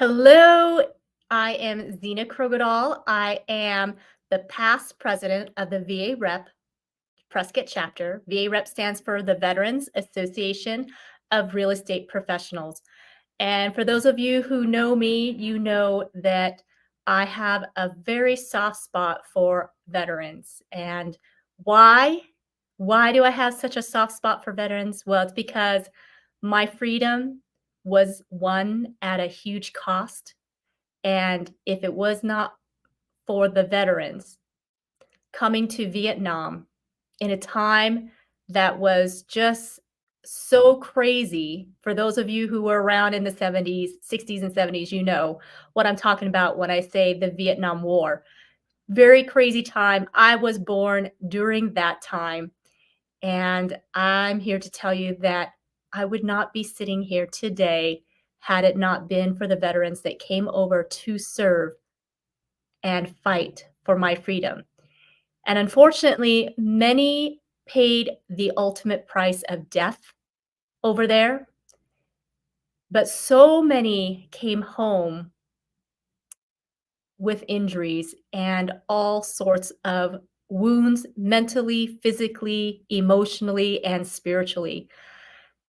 Hello, I am Zena Krogadal. I am the past president of the VA Rep Prescott chapter. VA Rep stands for the Veterans Association of Real Estate Professionals. And for those of you who know me, you know that I have a very soft spot for veterans. And why? Why do I have such a soft spot for veterans? Well, it's because my freedom was won at a huge cost. And if it was not for the veterans coming to Vietnam in a time that was just so crazy, for those of you who were around in the 70s, 60s, and 70s, you know what I'm talking about when I say the Vietnam War. Very crazy time. I was born during that time. And I'm here to tell you that I would not be sitting here today had it not been for the veterans that came over to serve and fight for my freedom. And unfortunately, many paid the ultimate price of death over there, but so many came home with injuries and all sorts of wounds mentally, physically, emotionally, and spiritually.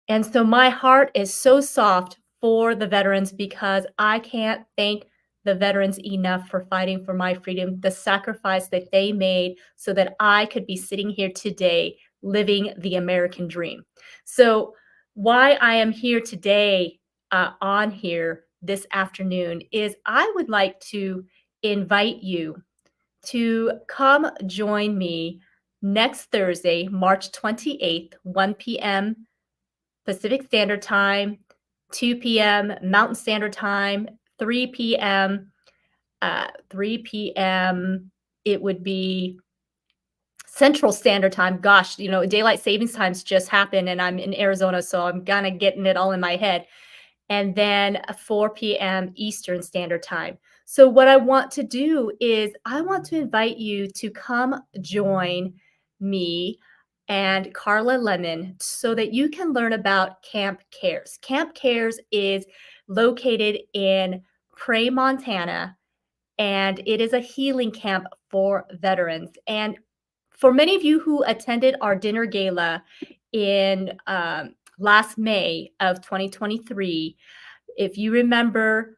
And so my heart is so soft for the veterans because I can't thank the veterans enough for fighting for my freedom, the sacrifice that they made so that I could be sitting here today living the American dream. So, why I am here today on here this afternoon is I would like to invite you to come join me next Thursday, March 28th, 1 p.m. Pacific Standard Time, 2 p.m. Mountain Standard Time, 3 p.m. 3 p.m. It would be Central Standard Time. Gosh, daylight savings times just happened, and I'm in Arizona, so I'm kind of getting it all in my head. And then 4 p.m. Eastern Standard Time. So, what I want to do is, I want to invite you to come join me and Carla Lemon so that you can learn about Camp Cares. Camp Cares is located in Prey, Montana, and it is a healing camp for veterans. And for many of you who attended our dinner gala in last May of 2023, if you remember,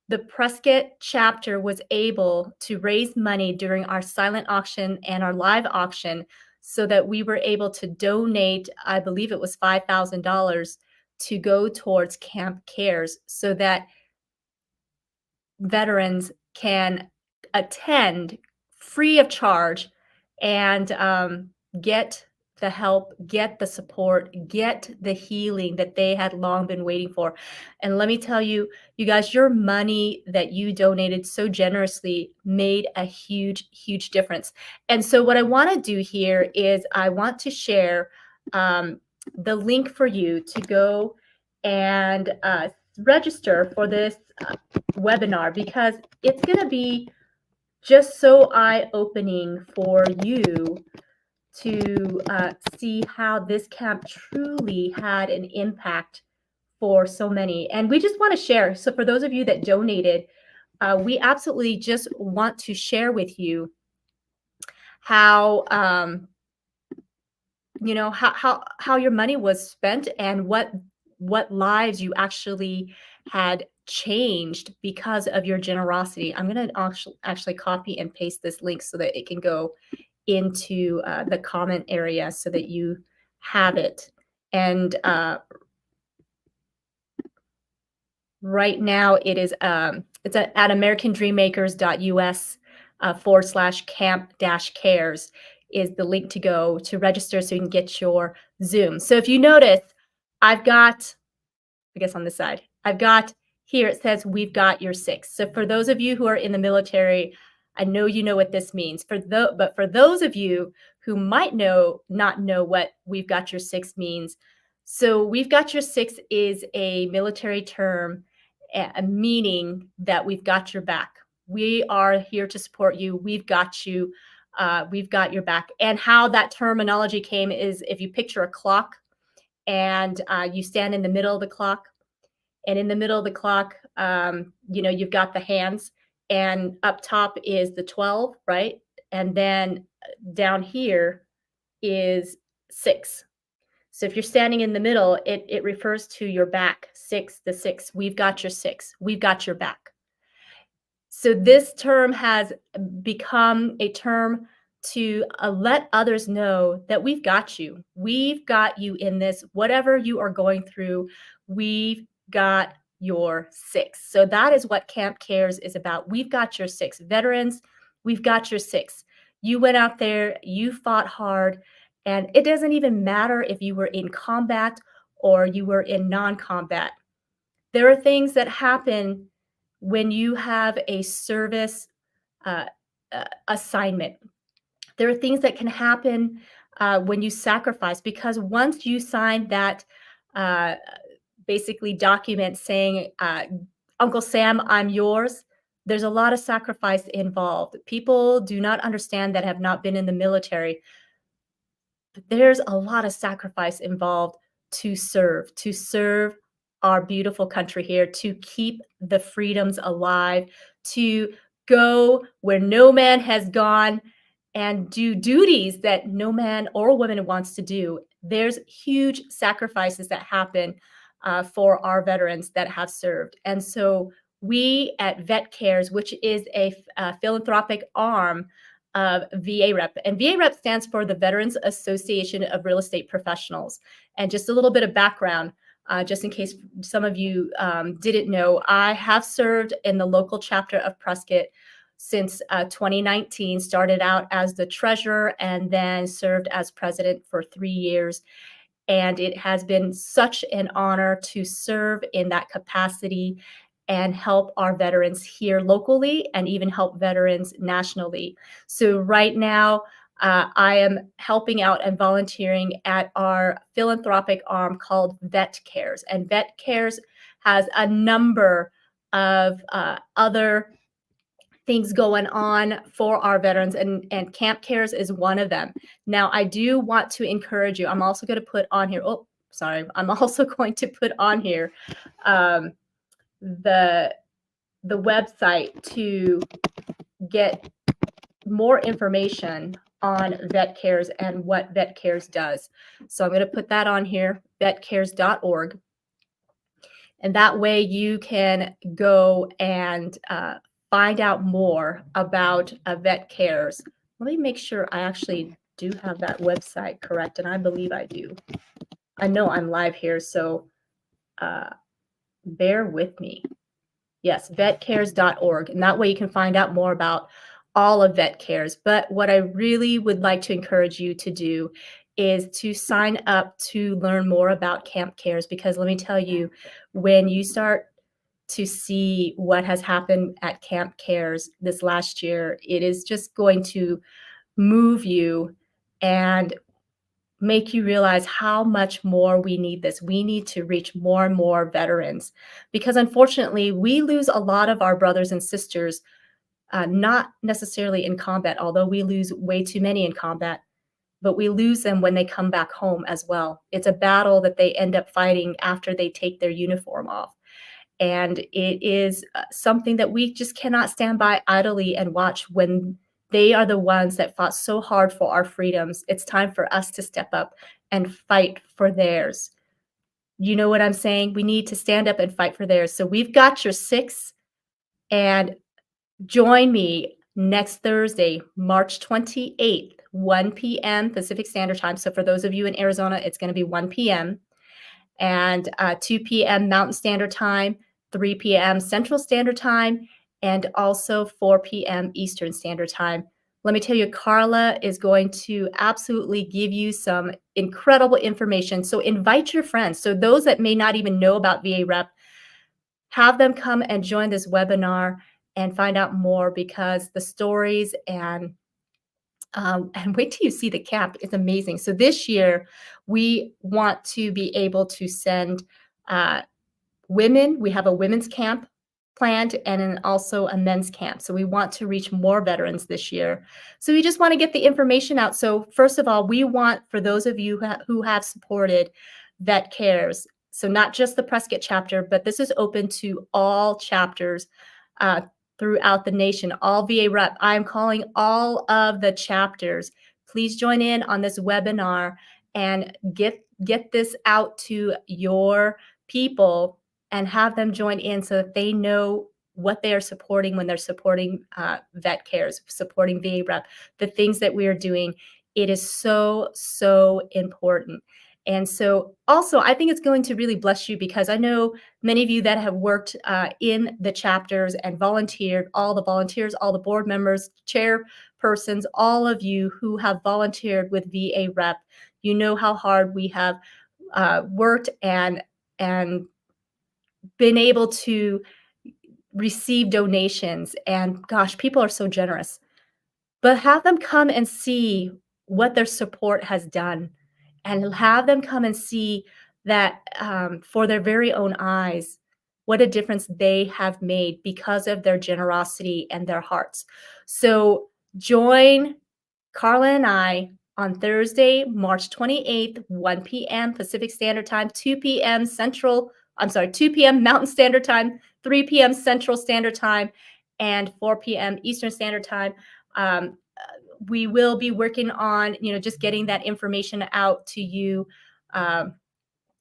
the Prescott chapter was able to raise money during our silent auction and our live auction so that we were able to donate, I believe it was $5,000 to go towards Camp Cares so that veterans can attend free of charge and get the help, get the support, get the healing that they had long been waiting for. And let me tell you, you guys, your money that you donated so generously made a huge, huge difference. And so, what I want to do here is I want to share the link for you to go and register for this webinar because it's going to be just so eye-opening for you to see how this camp truly had an impact for so many. And we just want to share. So for those of you that donated, we absolutely just want to share with you how how your money was spent and what lives you actually had changed because of your generosity. I'm going to actually copy and paste this link so that it can go into the comment area so that you have it. And right now it is it's at americandreammakers.us /camp-cares is the link to go to register so you can get your Zoom. So if you notice, I've got, I guess on this side, I've got here it says we've got your six. So for those of you who are in the military, I know you know what this means. But for those of you who might not know what we've got your six means, so we've got your six is a military term, meaning that we've got your back. We are here to support you. We've got you. We've got your back. And how that terminology came is if you picture a clock and you stand in the middle of the clock, And in the middle of the clock, you've got the hands, and up top is the 12, right? And then down here is 6. So if you're standing in the middle, it refers to your back. 6, the 6. We've got your 6. We've got your back. So this term has become a term to let others know that we've got you. We've got you in this. Whatever you are going through, we've got your 6. So that is what Camp Cares is about. We've got your 6. Veterans, we've got your 6. You went out there, you fought hard, and it doesn't even matter if you were in combat or you were in non combat. There are things that happen when you have a service uh, assignment. There are things that can happen when you sacrifice, because once you sign that uh, basically document saying, Uncle Sam, I'm yours, there's a lot of sacrifice involved. People do not understand that have not been in the military. But there's a lot of sacrifice involved to serve our beautiful country here, to keep the freedoms alive, to go where no man has gone and do duties that no man or woman wants to do. There's huge sacrifices that happen for our veterans that have served. And so we at Vet Cares, which is a philanthropic arm of VA Rep. And VA Rep stands for the Veterans Association of Real Estate Professionals. And just a little bit of background, just in case some of you didn't know, I have served in the local chapter of Prescott since 2019, started out as the treasurer and then served as president for 3 years. And it has been such an honor to serve in that capacity and help our veterans here locally and even help veterans nationally. So, right now, I am helping out and volunteering at our philanthropic arm called Vet Cares. And Vet Cares has a number of other things going on for our veterans, and Camp Cares is one of them. Now, I do want to encourage you. I'm also going to put on here. Oh, sorry. I'm also going to put on here um, the website to get more information on Vet Cares and what Vet Cares does. So I'm going to put that on here, vetcares.org. And that way you can go and find out more about Vet Cares. Let me make sure I actually do have that website correct, and I believe I do. I know I'm live here, so bear with me. Yes, vetcares.org, and that way you can find out more about all of Vet Cares. But what I really would like to encourage you to do is to sign up to learn more about Camp Cares, because let me tell you, when you start to see what has happened at Camp Cares this last year, it is just going to move you and make you realize how much more we need this. We need to reach more and more veterans, because unfortunately, we lose a lot of our brothers and sisters, not necessarily in combat, although we lose way too many in combat, but we lose them when they come back home as well. It's a battle that they end up fighting after they take their uniform off. And it is something that we just cannot stand by idly and watch when they are the ones that fought so hard for our freedoms. It's time for us to step up and fight for theirs. You know what I'm saying? We need to stand up and fight for theirs. So we've got your 6, and join me next Thursday, March 28th, 1 p.m. Pacific Standard Time. So for those of you in Arizona, it's going to be 1 p.m. and 2 p.m. Mountain Standard Time, 3 p.m. Central Standard Time, and also 4 p.m. Eastern Standard Time. Let me tell you, Carla is going to absolutely give you some incredible information. So invite your friends. So those that may not even know about VA Rep, have them come and join this webinar and find out more, because the stories and wait till you see the camp. It's amazing. So this year, we want to be able to send women. We have a women's camp planned, and then also a men's camp. So we want to reach more veterans this year. So we just want to get the information out. So first of all, we want, for those of you who have supported Vet Cares, So not just the Prescott chapter, but this is open to all chapters uh, throughout the nation, all VA rep. I'm calling all of the chapters. Please join in on this webinar and get this out to your people and have them join in so that they know what they are supporting when they're supporting vet cares, supporting VA rep, the things that we are doing. It is so, so important. And so, also, I think it's going to really bless you because I know many of you that have worked in the chapters and volunteered, all the volunteers, all the board members, chairpersons, all of you who have volunteered with VA Rep. You know how hard we have worked and been able to receive donations. And gosh, people are so generous. But have them come and see what their support has done, and have them come and see that, for their very own eyes, what a difference they have made because of their generosity and their hearts. So join Carla and I on Thursday, March 28th, 1 p.m. Pacific Standard Time, 2 p.m. Central, I'm sorry, 2 p.m. Mountain Standard Time, 3 p.m. Central Standard Time, and 4 p.m. Eastern Standard Time. We will be working on, just getting that information out to you um,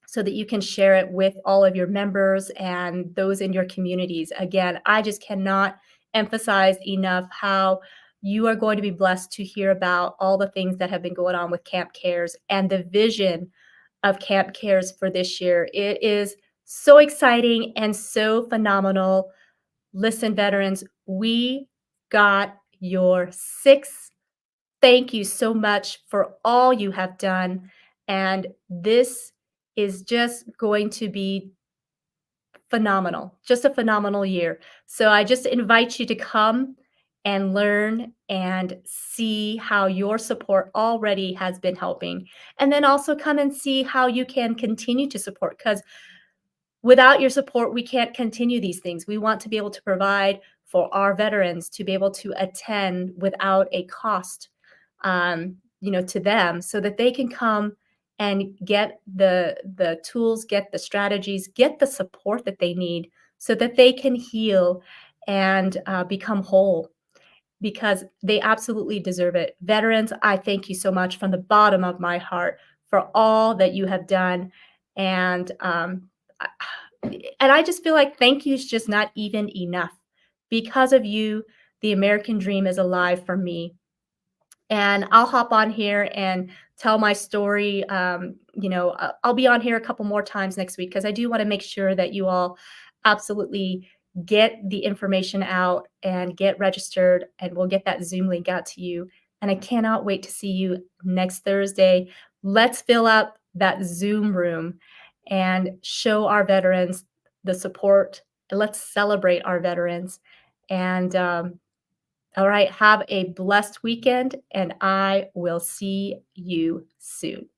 so that you can share it with all of your members and those in your communities. Again, I just cannot emphasize enough how you are going to be blessed to hear about all the things that have been going on with Camp Cares and the vision of Camp Cares for this year. It is so exciting and so phenomenal. Listen, veterans, we got your six. Thank you so much for all you have done. And this is just going to be phenomenal, just a phenomenal year. So I just invite you to come and learn and see how your support already has been helping. And then also come and see how you can continue to support because without your support, we can't continue these things. We want to be able to provide for our veterans to be able to attend without a cost, to them, so that they can come and get the tools, get the strategies, get the support that they need, so that they can heal and become whole because they absolutely deserve it. Veterans, I thank you so much from the bottom of my heart for all that you have done. And I- and I just feel like thank you is just not even enough. Because of you, the American dream is alive for me, and I'll hop on here and tell my story. I'll be on here a couple more times next week because I do want to make sure that you all absolutely get the information out and get registered, and we'll get that Zoom link out to you. And I cannot wait to see you next Thursday. Let's fill up that Zoom room and show our veterans the support. Let's celebrate our veterans. And all right. Have a blessed weekend, and I will see you soon.